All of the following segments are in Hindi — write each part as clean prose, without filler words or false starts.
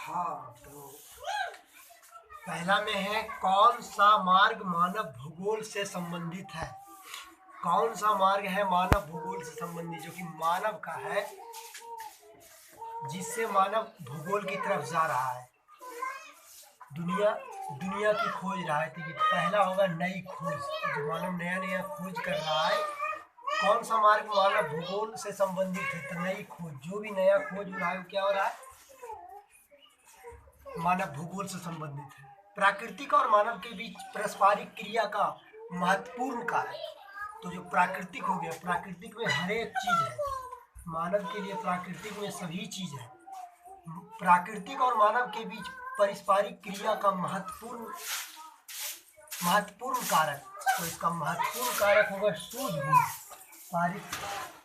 हाँ, तो पहला में है, कौन सा मार्ग मानव भूगोल से संबंधित है? कौन सा मार्ग है मानव भूगोल से संबंधित, जो कि मानव का है, जिससे मानव भूगोल की तरफ जा रहा है, दुनिया की खोज रहा है। तो ये पहला होगा नई खोज, जो मानव नया नया खोज कर रहा है। कौन सा मार्ग मानव भूगोल से संबंधित है? तो नई खोज, जो भी नया खोज हो रहा है वो क्या हो रहा है? मानव भूगोल से संबंधित है। प्राकृतिक और मानव के बीच पारस्परिक क्रिया का महत्वपूर्ण कार्य। तो जो प्राकृतिक हो गया, प्राकृतिक में हर एक चीज है, मानव के लिए प्राकृतिक में सभी चीज है। प्राकृतिक और मानव के बीच पारस्परिक क्रिया का महत्वपूर्ण कारक, तो इसका महत्वपूर्ण कारक होगा सूझबूझ।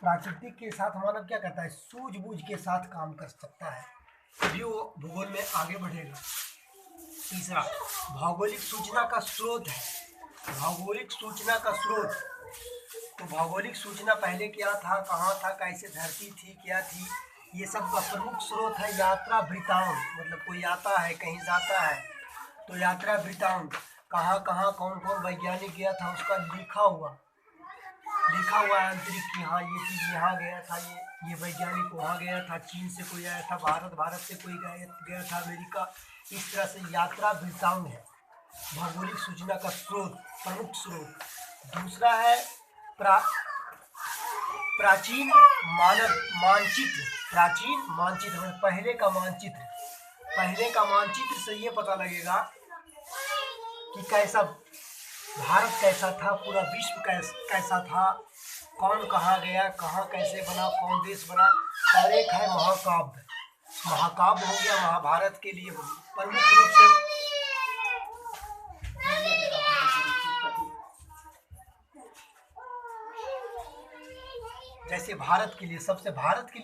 प्राकृतिक के साथ मानव क्या करता है? सूझबूझ के साथ काम कर सकता है, तभी वो भूगोल में आगे बढ़ेगा। तीसरा, भौगोलिक सूचना का स्रोत है। भौगोलिक सूचना का स्रोत, तो भौगोलिक सूचना पहले क्या था, कहाँ था, कैसे धरती थी, क्या थी, ये सब का प्रमुख स्रोत है यात्रा वृत्तांत। मतलब कोई आता है, कहीं जाता है, तो यात्रा वृत्तांत, कहाँ कहाँ कौन कौन वैज्ञानिक गया था, उसका लिखा हुआ है अंतरिक्ष की, हाँ ये चीज़ यहाँ गया था, ये वैज्ञानिक वहाँ गया था, चीन से कोई आया था, भारत से कोई गया था, अमेरिका। इस तरह से यात्रा वृत्तांत है भौगोलिक सूचना का स्रोत, प्रमुख स्रोत। दूसरा है प्राचीन मानव मानचित्र। प्राचीन मानचित्र मतलब पहले का मानचित्र। पहले का मानचित्र से ये पता लगेगा कि कैसा भारत कैसा था, पूरा विश्व कैसा था, कौन कहाँ गया, कहाँ कैसे बना, कौन देश बना। और एक है महाकाव्य। महाकाव्य हो गया महाभारत के लिए प्रमुख रूप से, जैसे भारत के लिए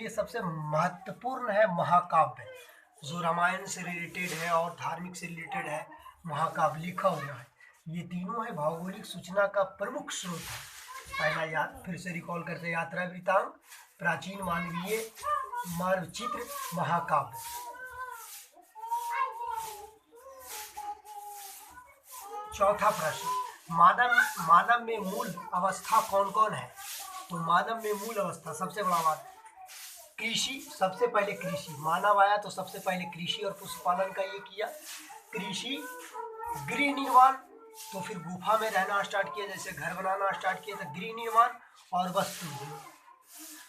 सबसे महत्वपूर्ण है महाकाव्य, जो रामायण से रिलेटेड है और धार्मिक से रिलेटेड है। महाकाव्य लिखा हुआ है। ये तीनों है भौगोलिक सूचना का प्रमुख स्रोत है। पहला फिर से रिकॉल करते, यात्रा वृत्तांत, प्राचीन मानवीय मानचित्र, महाकाव्य। चौथा प्रश्न, मानव में मूल अवस्था कौन कौन है? तो मानव में मूल अवस्था, सबसे बड़ा बात, कृषि। सबसे पहले कृषि, मानव आया तो सबसे पहले कृषि और पशुपालन का ये किया। कृषि, गृह निर्माण, तो फिर गुफा में रहना स्टार्ट किया, जैसे घर बनाना स्टार्ट किया, तो गृह निर्माण और वस्तु उद्योग।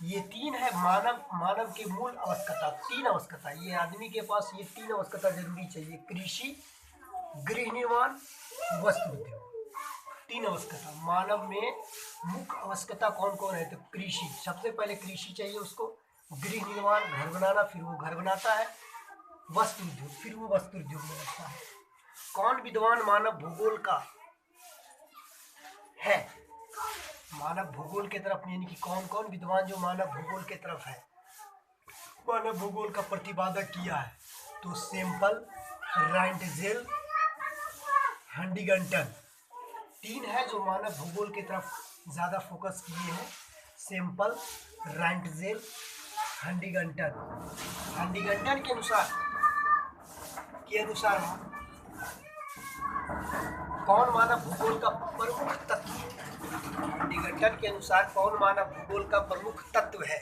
ये तीन है मानव के मूल आवश्यकता, तीन आवश्यकता। ये आदमी के पास ये तीन आवश्यकता जरूरी चाहिए, कृषि, गृह निर्माण, वस्तु उद्योग। तीन आवश्यकता मानव में मुख्य आवश्यकता कौन कौन है? तो कृषि, सबसे पहले कृषि चाहिए उसको, गृह निर्माण, घर बनाना, फिर वो घर बनाता है, वस्तु उद्योग, फिर वो वस्तु उद्योग में लगता है। कौन विद्वान मानव भूगोल का है? मानव भूगोल के तरफ, यानी कि कौन कौन विद्वान जो मानव भूगोल के तरफ है, मानव भूगोल का प्रतिपादक किया है? तो सैंपल, राइंटजेल, हंटिंगटन। तीन है जो मानव भूगोल की तरफ ज्यादा फोकस किए हैं, सैंपल, राइंटजेल, हंटिंगटन। हंटिंगटन के अनुसार कौन मानव भूगोल का प्रमुख तत्व है? हंटिंगटन के अनुसार कौन मानव भूगोल का प्रमुख तत्व है?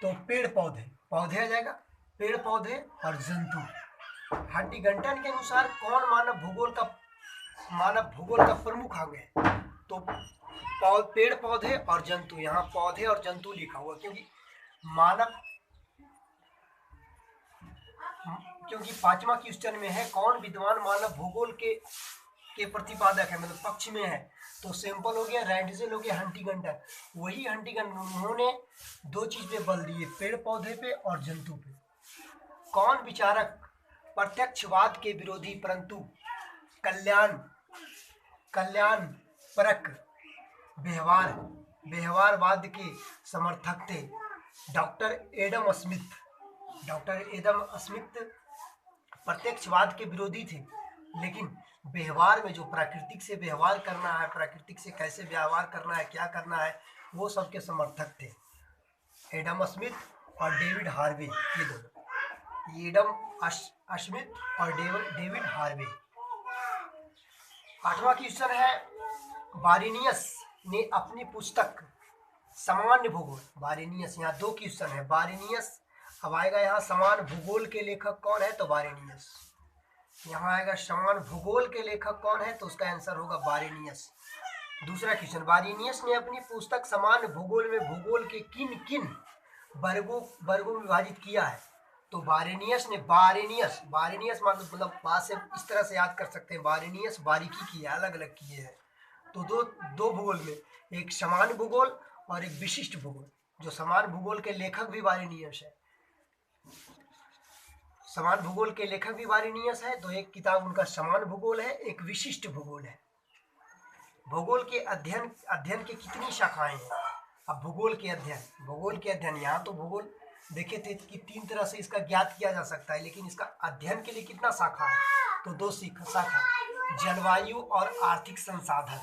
तो पेड़ पौधे आ जाएगा, पेड़ पौधे और जंतु। हंटिंगटन के अनुसार कौन मानव भूगोल का प्रमुख अंग है? तो पेड़ पौधे और जंतु। यहाँ पौधे और जंतु लिखा हुआ, क्योंकि पांचवा क्वेश्चन में है कौन विद्वान मानव भूगोल के प्रतिपादक है, मतलब पक्ष में है। तो सैंपल हो गया, राइंटजेल हो गया, हंटिंगटन। वही हंटिंगटन, उन्होंने दो चीज पे बल दिए, पेड़ पौधे पे और जंतु पे। कौन विचारक प्रत्यक्षवाद के विरोधी परंतु कल्याणपरक व्यवहारवाद के समर्थक थे? डॉक्टर एडम स्मिथ प्रत्यक्षवाद के विरोधी थे, लेकिन व्यवहार में जो प्राकृतिक से व्यवहार करना है, प्राकृतिक से कैसे व्यवहार करना है, क्या करना है, वो सबके समर्थक थे एडम स्मिथ और डेविड हार्वे। ये दोनों, एडम स्मिथ और डेविड हार्वे। 8वां क्वेश्चन है, बारेनियस ने अपनी पुस्तक सामान्य भूगोल, बारेनियस, यहाँ 2 क्वेश्चन है, बारेनियस, अब आएगा यहाँ समान भूगोल के लेखक कौन है, तो बारेनियस। यहाँ आएगा समान भूगोल के लेखक कौन है, तो उसका आंसर होगा बारेनियस। दूसरा क्वेश्चन, बारेनियस ने अपनी पुस्तक समान भूगोल में भूगोल के किन किन वर्गों में विभाजित किया है, तो बारेनियस ने, बारेनियस मतलब बात से इस तरह से याद कर सकते हैं, बारेनियस बारीकी की है, अलग अलग किए हैं। तो दो भूगोल में, एक समान भूगोल और एक विशिष्ट भूगोल। जो समान भूगोल के लेखक भी बारेनियस है, समान भूगोल के लेखक भी बारेनियस है। तो एक किताब उनका समान भूगोल है, एक विशिष्ट भूगोल है। भूगोल के अध्ययन के कितनी शाखाएं हैं? अब भूगोल के अध्ययन, यहाँ तो भूगोल देखे थे कि 3 तरह से इसका ज्ञात किया जा सकता है, लेकिन इसका अध्ययन के लिए कितना शाखा है, तो 2 शाखा, जलवायु और आर्थिक संसाधन।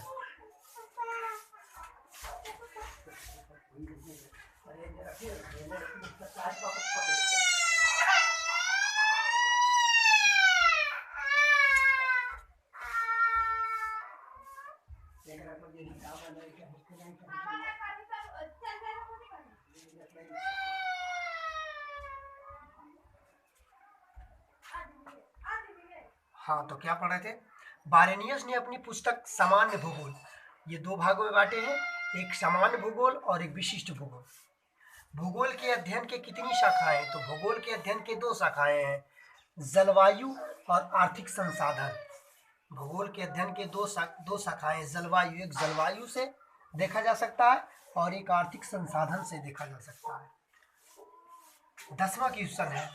हाँ, तो क्या पढ़ रहे थे, बारेनियस ने अपनी पुस्तक सामान्य भूगोल, ये 2 भागों में बांटे हैं, एक सामान्य भूगोल और एक विशिष्ट भूगोल। भूगोल के अध्ययन के कितनी शाखाएं, तो भूगोल के अध्ययन के 2 शाखाएं हैं, जलवायु और आर्थिक संसाधन। भूगोल के अध्ययन के दो शाखाएं, जलवायु, एक जलवायु से देखा जा सकता है और एक आर्थिक संसाधन से देखा जा सकता है। 10वां क्वेश्चन है,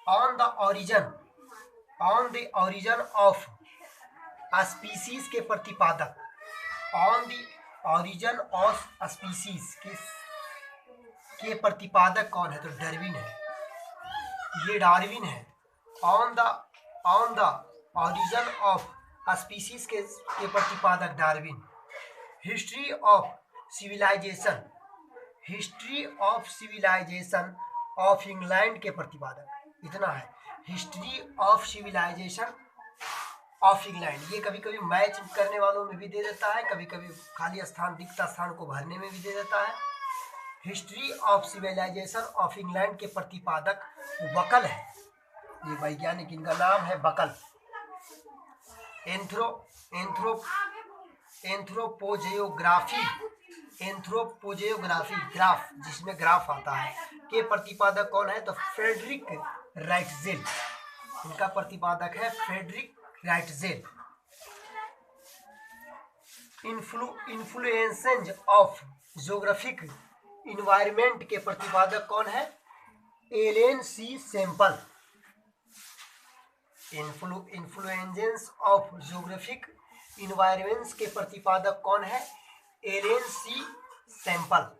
on the origin of species के प्रतिपादक, on the origin of species के प्रतिपादक कौन है, तो डार्विन है, ये डार्विन है। On the origin of species के प्रतिपादक Darwin. History of civilisation of England के प्रतिपादक, इतना है, history of civilisation of England. ये कभी कभी मैच करने वालों में भी दे देता है, कभी कभी खाली स्थान, रिक्त स्थान को भरने में भी दे देता है। History of civilisation of England के प्रतिपादक बकल है, ये वैज्ञानिक, इनका नाम है बकल। एंथ्रोपोजियोग्राफी, ग्राफ, जिसमें ग्राफ आता है, के प्रतिपादक कौन है, तो फ्रेडरिक राइटजेल, इनका प्रतिपादक है Friedrich Ratzel. Influences of geographic environment के प्रतिपादक कौन है, Ellen C Semple. Influences of geographic environments के प्रतिपादक कौन है, एलेन सी सैंपल।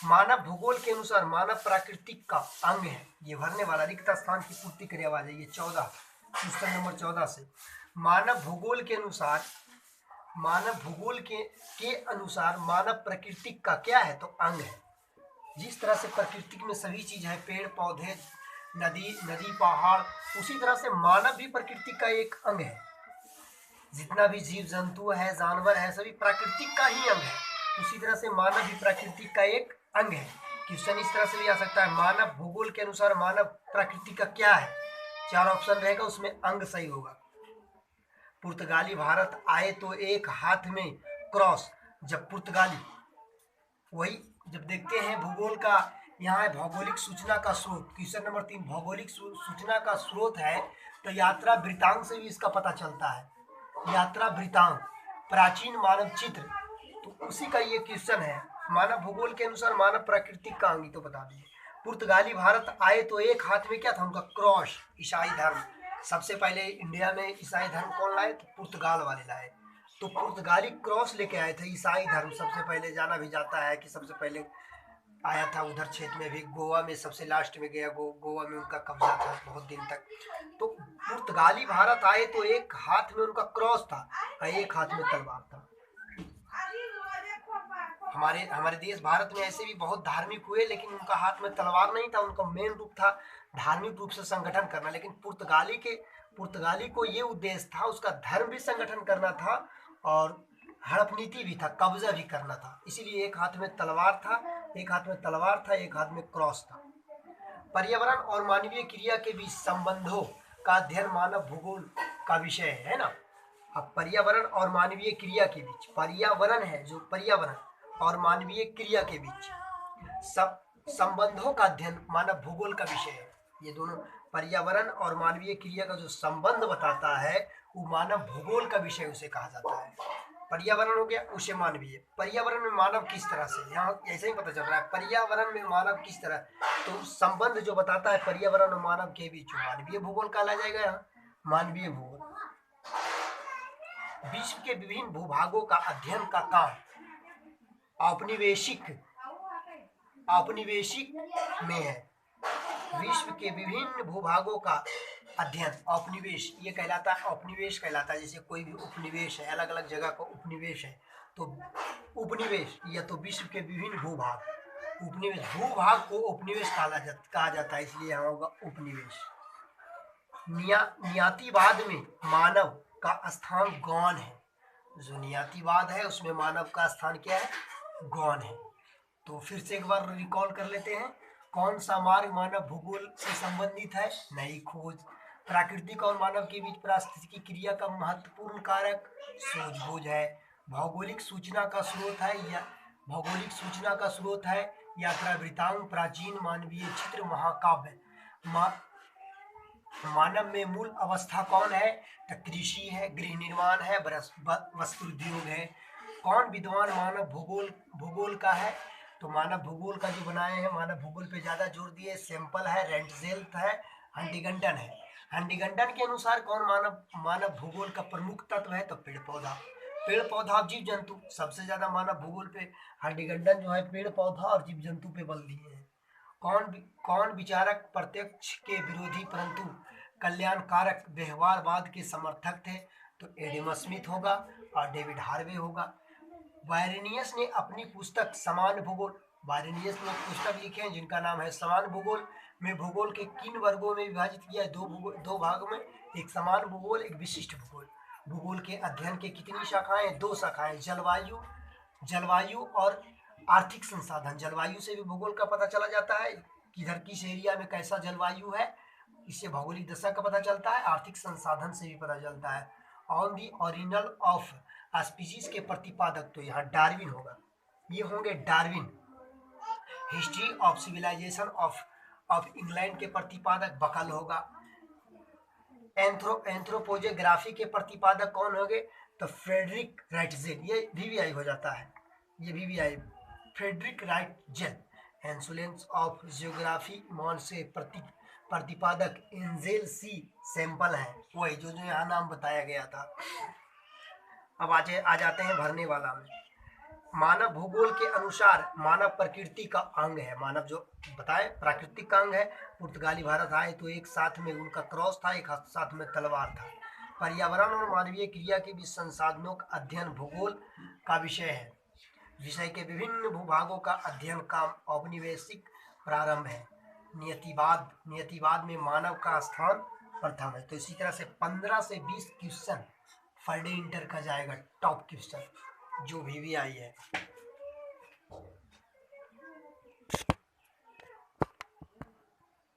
मानव भूगोल के अनुसार मानव प्राकृतिक का अंग है, ये भरने वाला, रिक्त स्थान की पूर्ति करे आवाज है, ये 14 क्वेश्चन नंबर 14 से। मानव भूगोल के अनुसार मानव प्राकृतिक का क्या है, तो अंग है। जिस तरह से प्रकृति में सभी चीज है, पेड़ पौधे, नदी पहाड़, उसी तरह से मानव भी प्रकृति का एक अंग है। जितना भी जीव जंतु है, जानवर है, सभी प्राकृतिक का ही अंग है। उसी तरह से मानव भी प्राकृतिक का एक अंग है। क्वेश्चन इस तरह से भी आ सकता है, मानव भूगोल के अनुसार मानव प्रकृति का क्या है, 4 ऑप्शन रहेगा, उसमें अंग सही होगा। पुर्तगाली भारत आए तो एक हाथ में क्रॉस, जब पुर्तगाली, वही जब देखते हैं भूगोल का, यहाँ है भौगोलिक सूचना का स्रोत, क्वेश्चन नंबर 3 भौगोलिक सूचना का स्रोत है, तो यात्रा वृत्तांत से भी इसका पता चलता है। यात्रा वृत्तांत, प्राचीन मानव चित्र, तो उसी का ये क्वेश्चन है। मानव भूगोल के अनुसार मानव प्राकृतिक का अंग, तो बता दिए। पुर्तगाली भारत आए तो एक हाथ में क्या था उनका, क्रॉस, ईसाई धर्म। सबसे पहले इंडिया में ईसाई धर्म कौन लाए, तो पुर्तगाल वाले लाए। तो पुर्तगाली क्रॉस लेके आए थे, ईसाई धर्म सबसे पहले, जाना भी जाता है कि सबसे पहले आया था उधर क्षेत्र में भी, गोवा में सबसे लास्ट में गया, गोवा में उनका कब्जा था बहुत दिन तक। तो पुर्तगाली भारत आए तो एक हाथ में उनका क्रॉस था और एक हाथ में तलवार था। हमारे देश भारत में ऐसे भी बहुत धार्मिक हुए, लेकिन उनका हाथ में तलवार नहीं था, उनका मेन रूप था धार्मिक रूप से संगठन करना। लेकिन पुर्तगाली को ये उद्देश्य था, उसका धर्म भी संगठन करना था और हड़प नीति भी था, कब्जा भी करना था। इसीलिए एक हाथ में तलवार था, एक हाथ में क्रॉस था। पर्यावरण और मानवीय क्रिया के बीच संबंधों का अध्ययन मानव भूगोल का विषय है ना। अब पर्यावरण और मानवीय क्रिया के बीच, पर्यावरण है जो पर्यावरण और मानवीय क्रिया के बीच सब संबंधों का अध्ययन मानव भूगोल का विषय है। ये दोनों पर्यावरण और मानवीय क्रिया का जो संबंध बताता है वो मानव भूगोल का विषय उसे कहा जाता है। पर्यावरण हो गया, उसे मानवीय। पर्यावरण में मानव किस तरह से, यहाँ ऐसे ही पता चल रहा है पर्यावरण में मानव किस तरह, तो संबंध जो बताता है पर्यावरण और मानव के बीच मानवीय भूगोल कहला जाएगा। यहाँ मानवीय भूगोल विश्व के विभिन्न भूभागों का अध्ययन का काम औपनिवेशिक में है। विश्व के विभिन्न भूभागों का अध्ययन, औपनिवेश ये कहलाता है, औपनिवेश कहलाता है। जैसे कोई भी उपनिवेश है, अलग अलग जगह का उपनिवेश है, तो उपनिवेश या तो विश्व के विभिन्न भूभाग, उपनिवेश, भूभाग को उपनिवेश कहा जाता है, इसलिए यहाँ होगा उपनिवेश। नियतिवाद में मानव का स्थान गौण है। जो नियतिवाद है उसमें मानव का स्थान क्या है, गौण है। तो फिर से एक बार रिकॉल कर लेते हैं, कौन सा मार्ग मानव भूगोल से संबंधित है, नई खोज। प्राकृतिक और मानव के बीच पारिस्थितिकी क्रिया का महत्वपूर्ण कारक सूझबूझ है। भौगोलिक सूचना का स्रोत है यात्रा वृतांत, प्राचीन मानवीय चित्र, महाकाव्य। मानव में मूल अवस्था कौन है, तो कृषि है, गृह निर्माण है, वस्त्र उद्योग है। कौन विद्वान मानव भूगोल का है, तो मानव भूगोल का जो बनाए हैं, मानव भूगोल पे ज्यादा जोर दिए, सैंपल है, रेंटजेल्फ है, हंटिंगटन है। हंटिंगटन के अनुसार कौन मानव भूगोल का प्रमुख तत्व है, तो पेड़ पौधा और जीव जंतु। सबसे ज्यादा मानव भूगोल पे हंटिंगटन जो है पेड़ पौधा और जीव जंतु पे बल दिए हैं। कौन विचारक प्रत्यक्ष के विरोधी परंतु कल्याणकारक व्यवहारवाद के समर्थक थे, तो एडम स्मिथ होगा और डेविड हार्वे होगा। वायरेनियस ने अपनी पुस्तक समान भूगोल, वायरेनियस ने पुस्तक लिखे हैं जिनका नाम है समान भूगोल, में भूगोल के किन वर्गों में विभाजित किया है, दो भागों में, एक समान भूगोल, एक विशिष्ट भूगोल। भूगोल के अध्ययन के कितनी शाखाएं, दो शाखाएं, जलवायु और आर्थिक संसाधन। जलवायु से भी भूगोल का पता चला जाता है, किधर किस एरिया में कैसा जलवायु है, इससे भौगोलिक दशा का पता चलता है। आर्थिक संसाधन से भी पता चलता है। On the original of species के प्रतिपादक, तो यहाँ डार्विन होगा, ये होंगे Darwin. History of civilisation of England के प्रतिपादक बकल होगा। एंथ्रोपोजेग्राफी के प्रतिपादक कौन होंगे, तो फ्रेडरिक राइटजेल, ये वीवीआई हो जाता है, ये वीवीआई, फ्रेडरिक राइटजेल। इंसुलेंस ऑफ जियोग्राफी मॉन से प्रतिपादक एंजेल सी सैंपल है, वही जो यहाँ नाम बताया गया था। अब आ जाते हैं भरने वाला में। मानव भूगोल के अनुसार मानव प्रकृति का अंग है। मानव जो बताए प्राकृतिक का अंग है। पुर्तगाली भारत आए तो एक साथ में उनका क्रॉस था, एक साथ में तलवार था। पर्यावरण और मानवीय क्रिया के बीच संसाधनों का अध्ययन भूगोल का विषय है। विषय के विभिन्न भूभागों का अध्ययन का औपनिवेशिक प्रारंभ है। नियतिवाद में मानव का स्थान प्रथम है। तो इसी तरह से 15 से 20 क्वेश्चन पर डे इंटर का जाएगा, टॉप क्वेश्चन जो भी आई है।